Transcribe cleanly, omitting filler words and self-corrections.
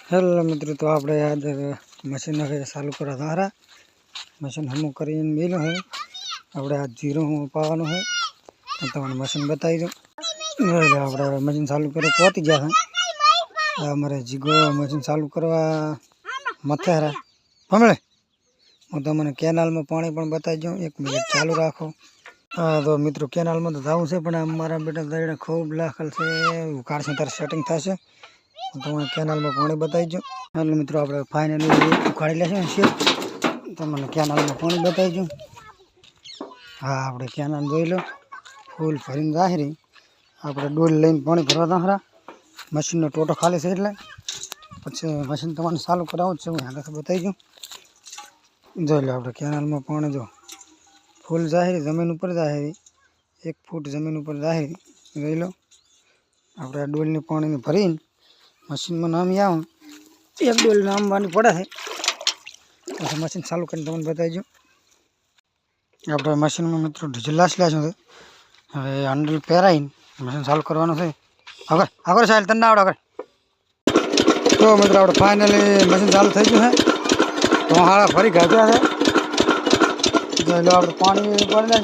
Hello मित्रों, तो आप आज मशीन चालू करा था। मशीन हम कर मेलो है आप आज जीरो हूँ पावन है तो मशीन बताई दो। आप मशीन चालू कर पहुँची गया है अमरे जीगो मशीन चालू करवा मत है हमले हूँ तो मैंने केनाल में पानी बताई दू। 1 मिनिट चालू राखो। हाँ तो मित्रों केनाल में तो जाऊँ से अमरा बेटा दरिया खूब लाखल से उखाड़ से तार सेटिंग थे तो मैं केनाल में पानी बताई दू। हेलो मित्रों, आप फाइनली उखाड़ी ले तो मैंने केनाल में पानी बताई दू। हाँ आप केनाल जो लो फूल भरी जाहरी आप डोल लईन पानी भरवा दाखरा मशीन टोटो खाली से एट पछी मशीन तक चालू कराव यहाँ से बताई दू। जो लो आप केनाल में पानी जो फूल जाहरी जमीन पर जाहरी 1 फूट जमीन पर जाहरी जोई लो आप डोल ने पानी भरी मशीन में नाम आव 1 डोल नाम वानी पड़े है तो मशीन चालू कर बताई दू। आप मशीन में मित्रों डीजल लाश ला हमें हैंडल पेराई मशीन चालू करवा है अगर अगर साइल तन आवड़े अगर तो मित्रों आप फाइनली मशीन चालू थी गई है तो हाँ फरी घाटा है जो लो आप पानी पड़ जाए